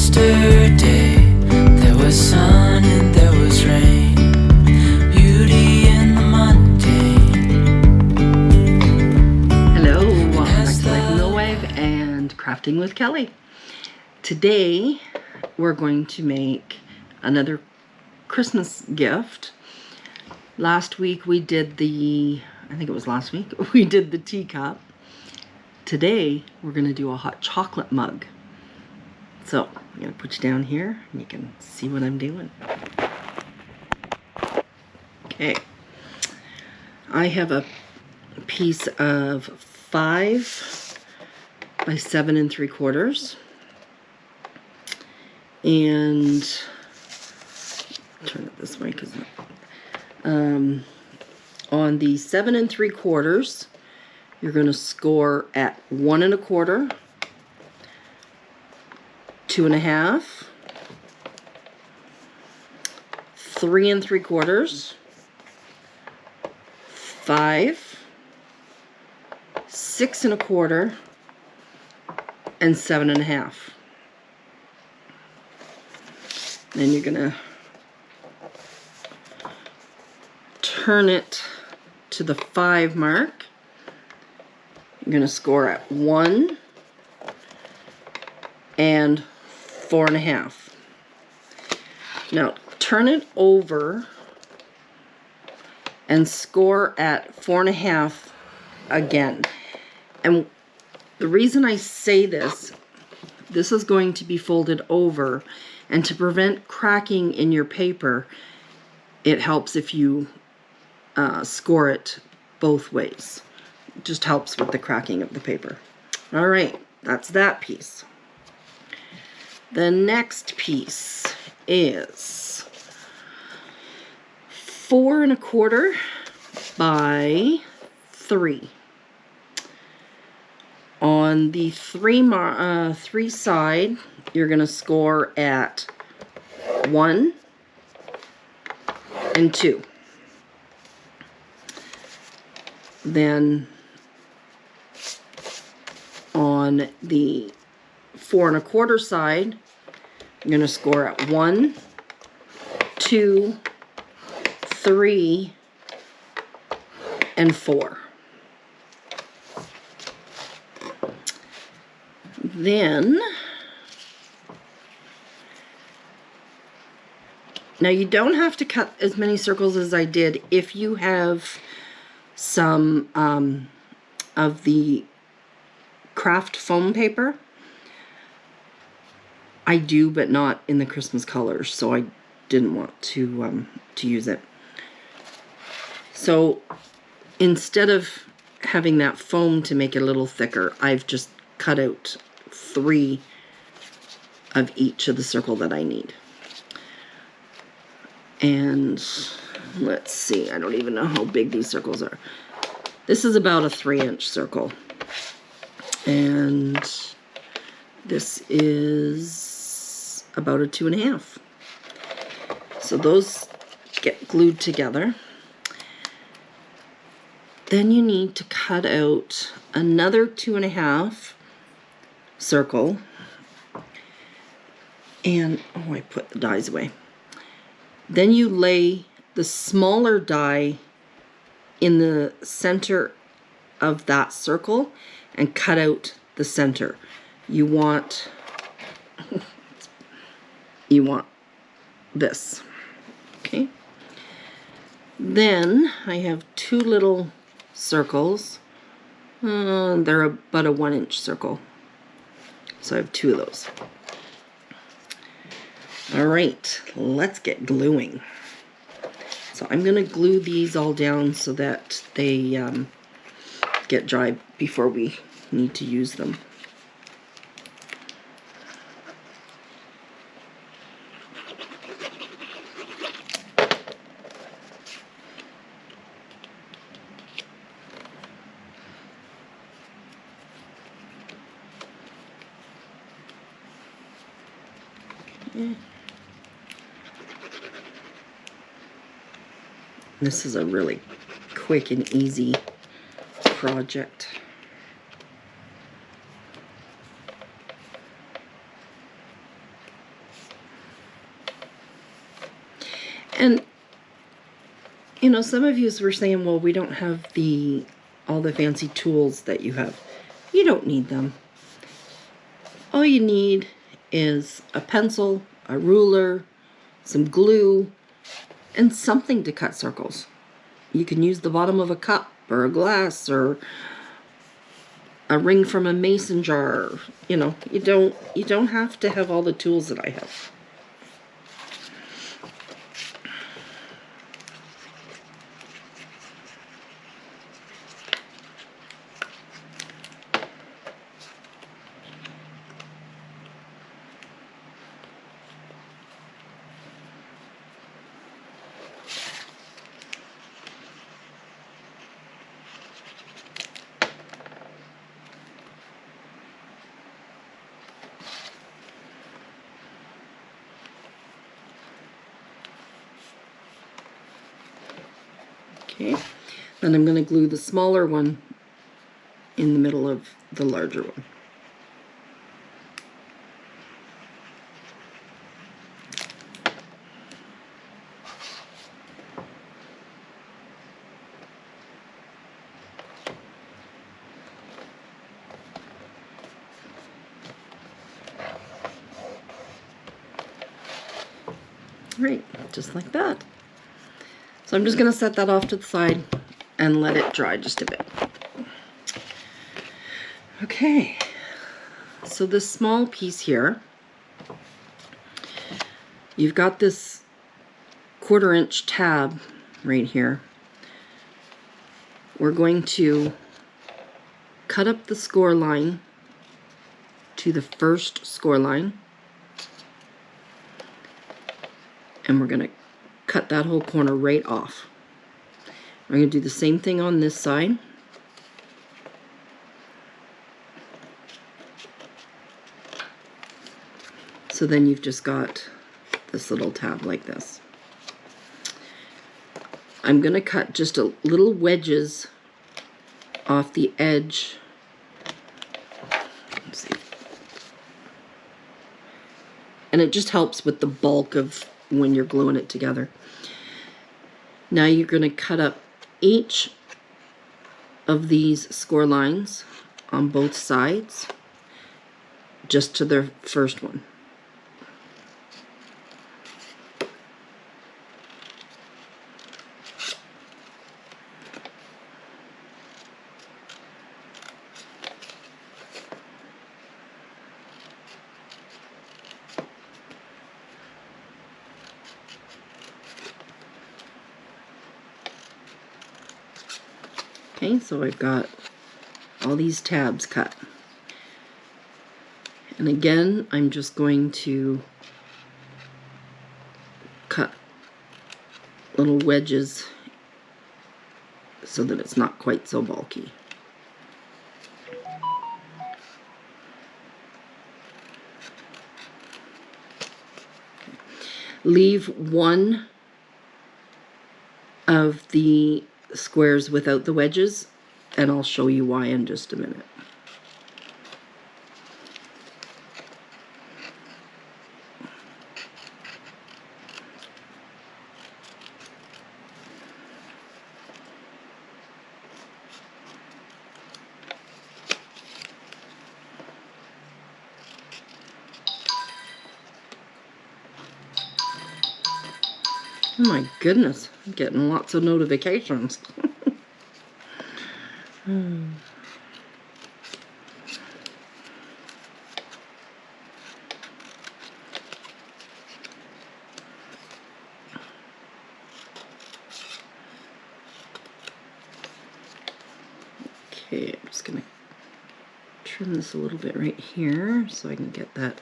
Yesterday there was sun and there was rain, beauty in the mundane. Hello, welcome back to Life in WINNIPEG and Crafting with Kelly. Today we're going to make another Christmas gift. Last week we did the, I think it was last week, we did the teacup. Today we're going to do a hot chocolate mug. So I'm going to put you down here and you can see what I'm doing. Okay, I have a piece of 5 by 7 3/4, and turn it this way because on the 7 3/4 you're going to score at 1 1/4, 2 1/2, 3 3/4, 5, 6 1/4, and 7 1/2. Then you're gonna turn it to the 5 mark. You're gonna score at 1 and 4 1/2. Now turn it over and score at 4 1/2 again. And the reason I say this is going to be folded over, and to prevent cracking in your paper, it helps if you score it both ways. It just helps with the cracking of the paper. All right, that's that piece. The next piece is 4 1/4 by 3. On the 3 side, you're going to score at 1 and 2. Then on the 4 1/4 side, you're going to score at 1, 2, 3, and 4. Then, now you don't have to cut as many circles as I did if you have some of the craft foam paper. I do, but not in the Christmas colors, so I didn't want to use it. So instead of having that foam to make it a little thicker, I've just cut out 3 of each of the circle that I need. And let's see, I don't even know how big these circles are. This is about a 3-inch circle. And this is about a 2 1/2. So those get glued together. Then you need to cut out another 2 1/2 circle. And, oh, I put the dies away. Then you lay the smaller die in the center of that circle and cut out the center. You want this, okay? Then I have 2 little circles. They're about a 1-inch circle. So I have 2 of those. All right, let's get gluing. So I'm going to glue these all down so that they get dry before we need to use them. This is a really quick and easy project. And, you know, some of you were saying, well, we don't have all the fancy tools that you have. You don't need them. All you need is a pencil, a ruler, some glue, and something to cut circles. You can use the bottom of a cup or a glass or a ring from a mason jar. You know, you don't have to have all the tools that I have. Okay, then I'm going to glue the smaller one in the middle of the larger one. Right, just like that. So I'm just going to set that off to the side and let it dry just a bit. Okay, so this small piece here, you've got this 1/4 inch tab right here. We're going to cut up the score line to the first score line, and we're going to cut that whole corner right off. We're going to do the same thing on this side. So then you've just got this little tab like this. I'm going to cut just a little wedges off the edge. Let's see. And it just helps with the bulk of when you're gluing it together. Now you're going to cut up each of these score lines on both sides just to the first one. Okay, so I've got all these tabs cut. And again, I'm just going to cut little wedges so that it's not quite so bulky. Leave one of the squares without the wedges, and I'll show you why in just a minute. Oh my goodness, I'm getting lots of notifications. Okay, I'm just going to trim this a little bit right here so I can get that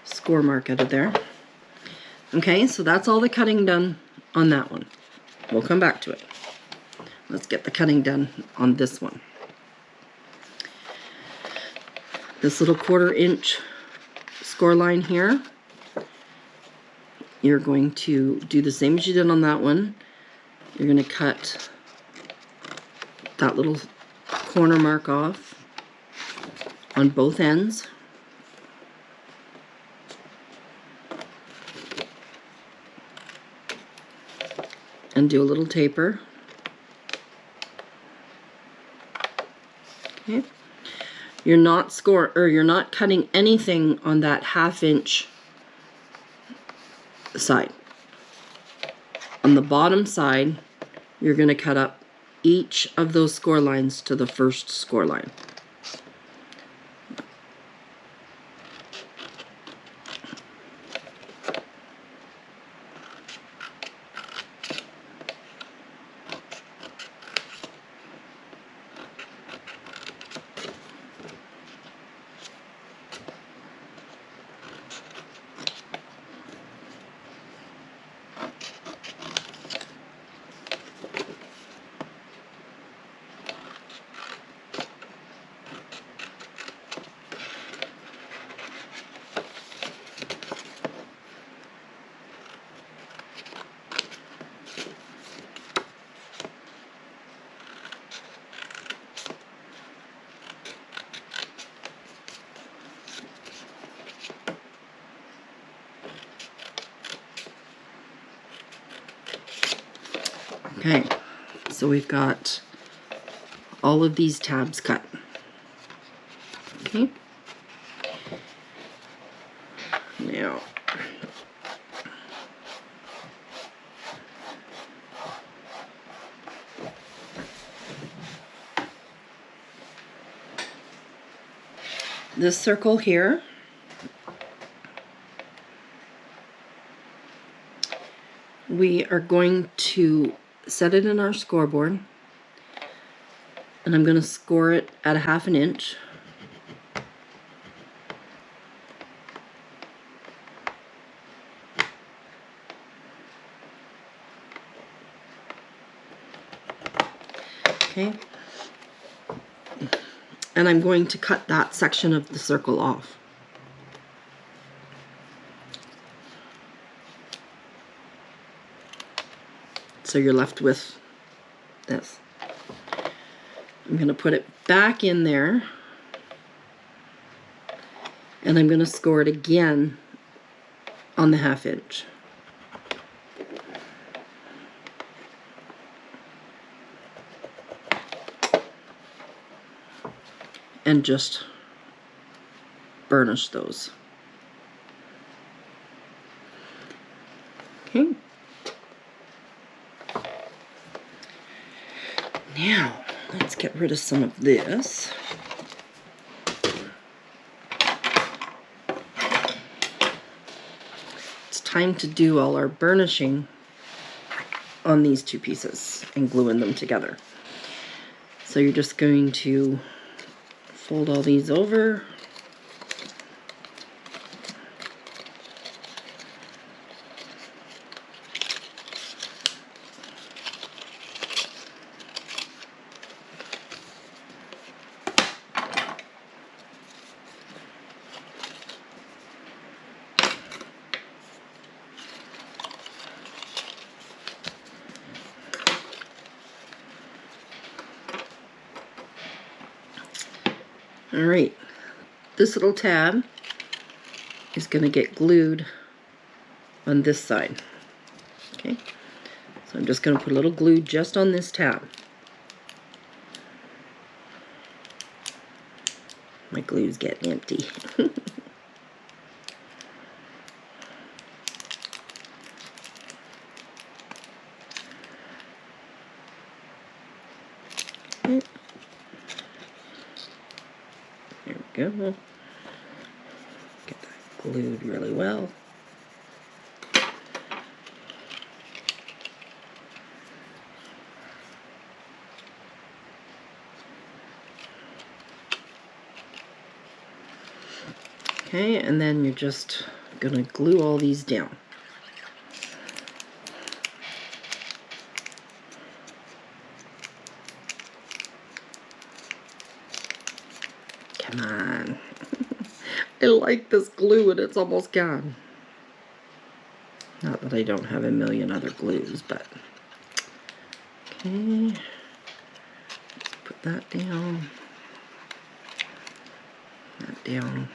score mark out of there. Okay, so that's all the cutting done on that one. We'll come back to it. Let's get the cutting done on this one. This little 1/4 inch score line here, you're going to do the same as you did on that one. You're going to cut that little corner mark off on both ends. and do a little taper. Okay. You're not cutting anything on that 1/2 inch side. On the bottom side, you're going to cut up each of those score lines to the first score line. Okay, so we've got all of these tabs cut. Okay. Now, this circle here, we are going to set it in our scoreboard, and I'm going to score it at 1/2 inch. Okay. And I'm going to cut that section of the circle off. So you're left with this. I'm going to put it back in there, and I'm going to score it again on the 1/2 inch. And just burnish those. Okay. Now, let's get rid of some of this. It's time to do all our burnishing on these two pieces and gluing them together. So you're just going to fold all these over. All right, this little tab is going to get glued on this side. Okay, so I'm just going to put a little glue just on this tab. My glue's getting empty. There we go. Get that glued really well. Okay, and then you're just gonna glue all these down. Come on. I like this glue and it's almost gone. Not that I don't have a million other glues, but okay. Put that down. That down.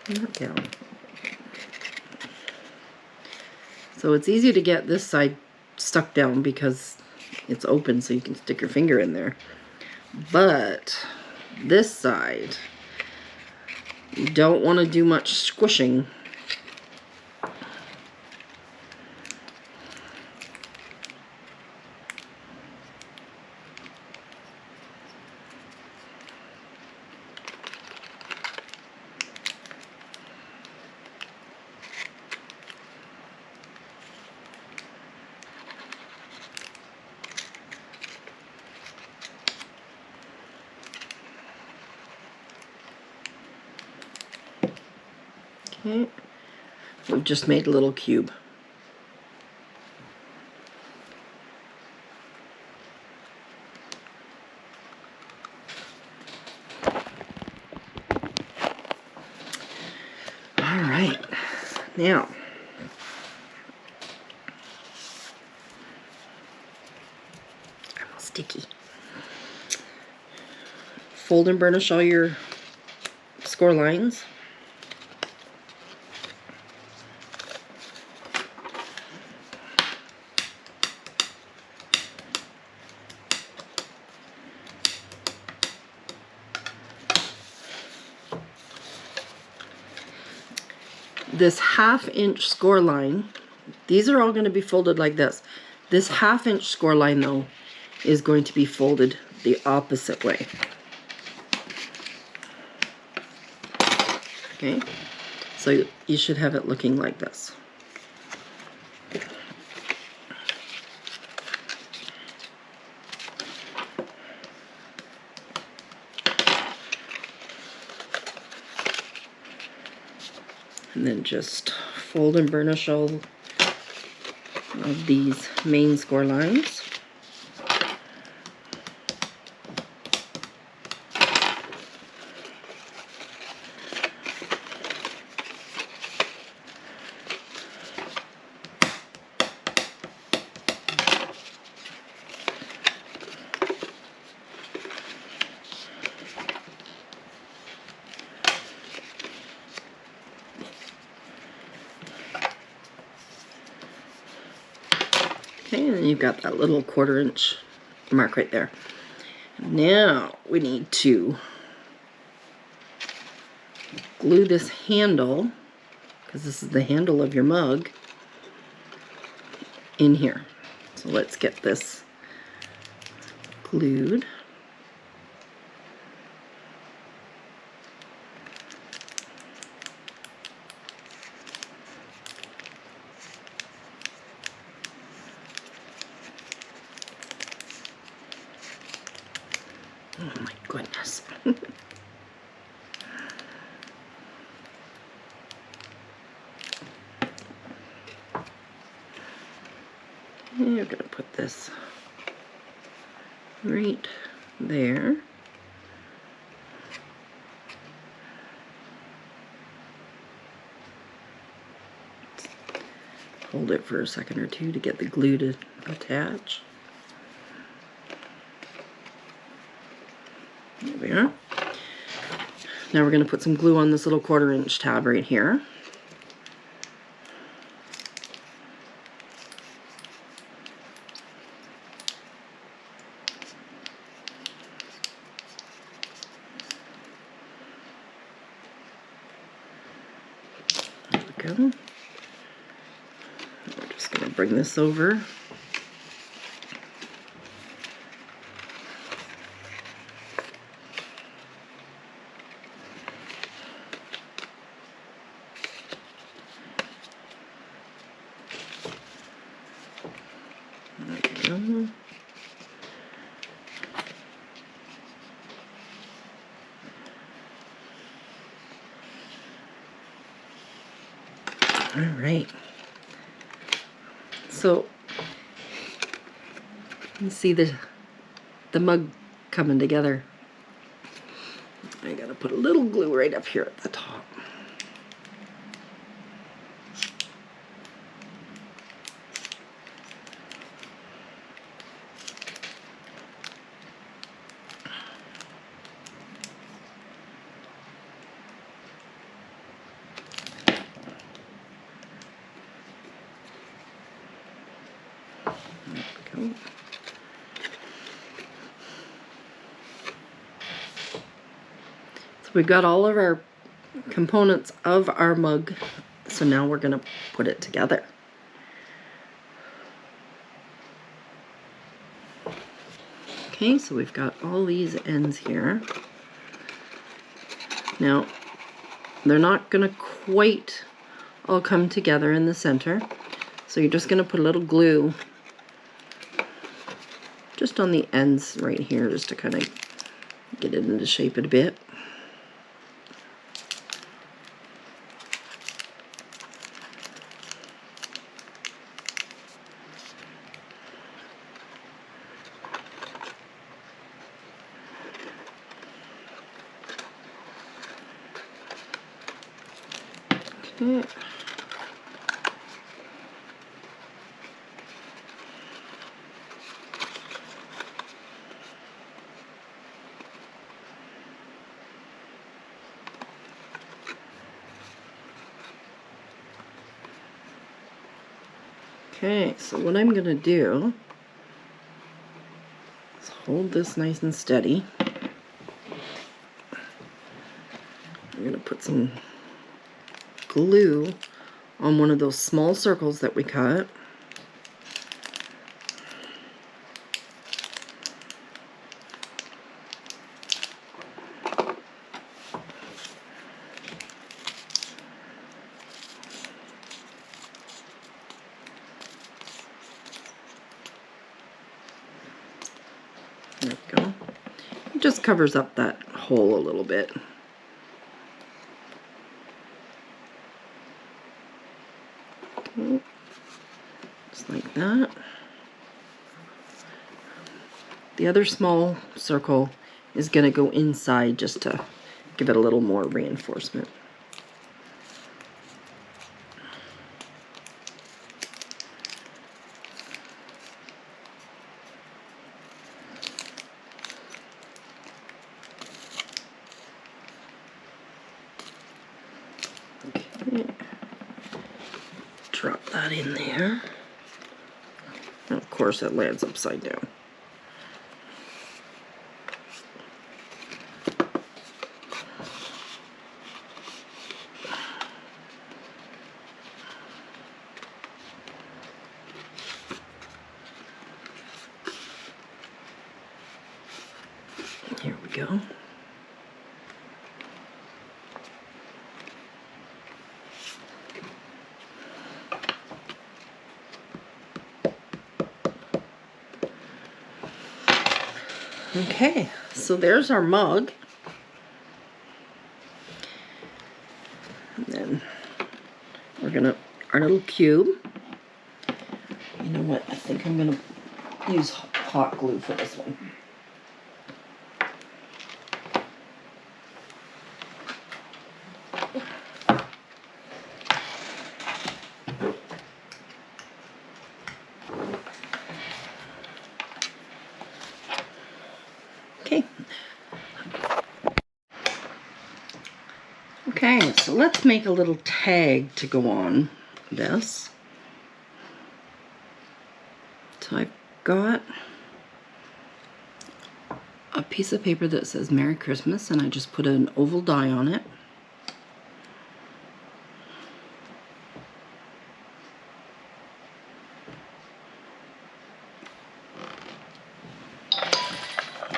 And that down. So it's easy to get this side stuck down because it's open so you can stick your finger in there. But this side, you don't want to do much squishing. Okay, we've just made a little cube. All right, now I'm all sticky. Fold and burnish all your score lines. This 1/2 inch score line, these are all going to be folded like this. This 1/2 inch score line though is going to be folded the opposite way. Okay, so you should have it looking like this. And then just fold and burnish all of these main score lines. Okay, and then you've got that little 1/4 inch mark right there. Now we need to glue this handle, because this is the handle of your mug, in here. So let's get this glued. Oh my goodness. You're going to put this right there. Hold it for a second or two to get the glue to attach. There we are. Now we're going to put some glue on this little 1/4 inch tab right here. There we go. We're just going to bring this over. All right. So you can see the mug coming together. I gotta put a little glue right up here at the top. Okay. So we've got all of our components of our mug. So now we're going to put it together. Okay, so we've got all these ends here. Now, they're not going to quite all come together in the center. So you're just going to put a little glue just on the ends right here, just to kind of get it into shape a bit. Okay. Okay, so what I'm going to do is hold this nice and steady. I'm going to put some glue on one of those small circles that we cut. There we go. It just covers up that hole a little bit. Okay. Just like that. The other small circle is going to go inside just to give it a little more reinforcement. Okay. Drop that in there. And of course it lands upside down. Here we go. Okay, so there's our mug. And then we're gonna, our little cube. You know what, I think I'm gonna use hot glue for this one. Okay. Okay, so let's make a little tag to go on this. So I've got a piece of paper that says Merry Christmas, and I just put an oval die on it.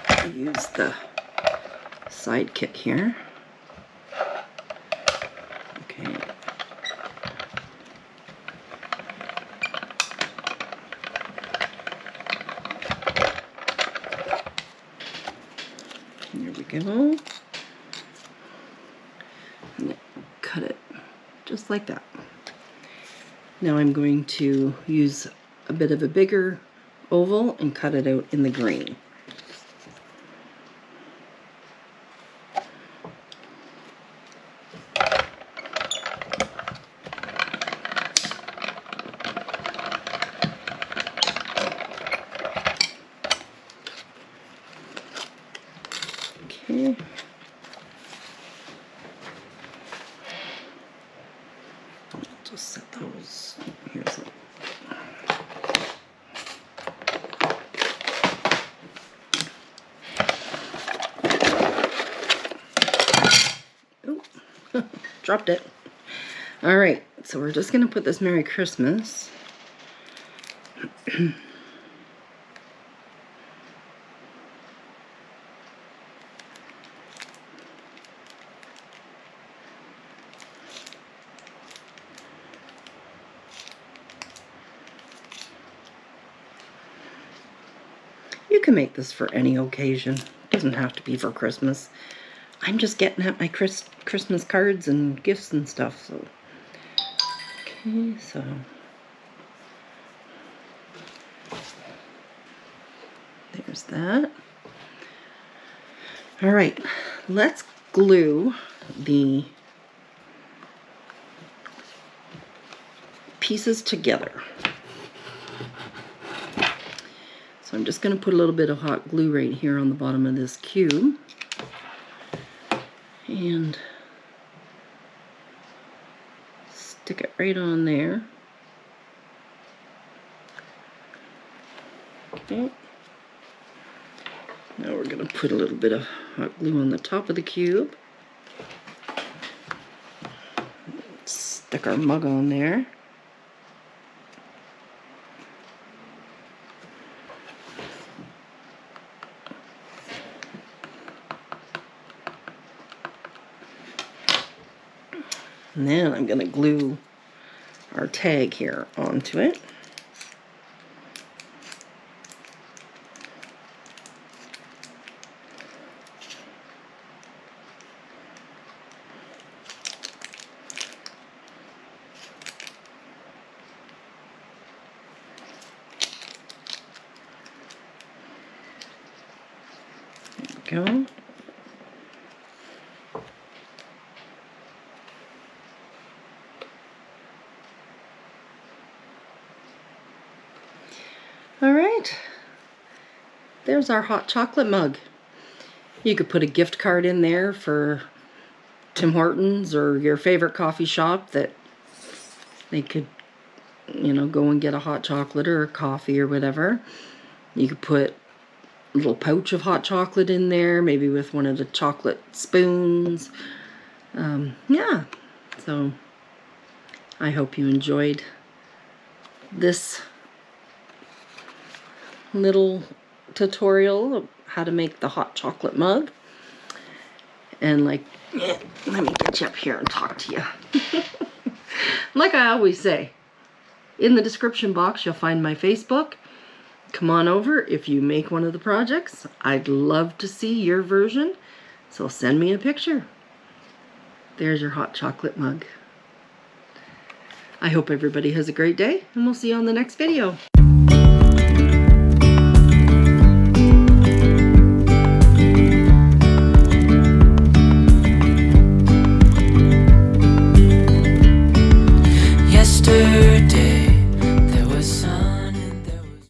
I use the sidekick here. Okay. Here we go. And cut it just like that. Now I'm going to use a bit of a bigger oval and cut it out in the green. Okay. I'll just set those. Here's it. Dropped it. All right, so we're just going to put this Merry Christmas. You can make this for any occasion. It doesn't have to be for Christmas. I'm just getting at my Christmas cards and gifts and stuff. So, okay, so there's that. All right, let's glue the pieces together. So I'm just going to put a little bit of hot glue right here on the bottom of this cube. And stick it right on there. Okay. Now we're going to put a little bit of hot glue on the top of the cube. Stick our mug on there. And then I'm going to glue our tag here onto it. There we go. All right, there's our hot chocolate mug. You could put a gift card in there for Tim Hortons or your favorite coffee shop that they could, you know, go and get a hot chocolate or a coffee or whatever. You could put a little pouch of hot chocolate in there, maybe with one of the chocolate spoons. Yeah, so I hope you enjoyed this little tutorial of how to make the hot chocolate mug. And let me get you up here and talk to you. Like I always say, in the description box you'll find my Facebook. Come on over if you make one of the projects. I'd love to see your version, so send me a picture. There's your hot chocolate mug. I hope everybody has a great day, and we'll see you on the next video.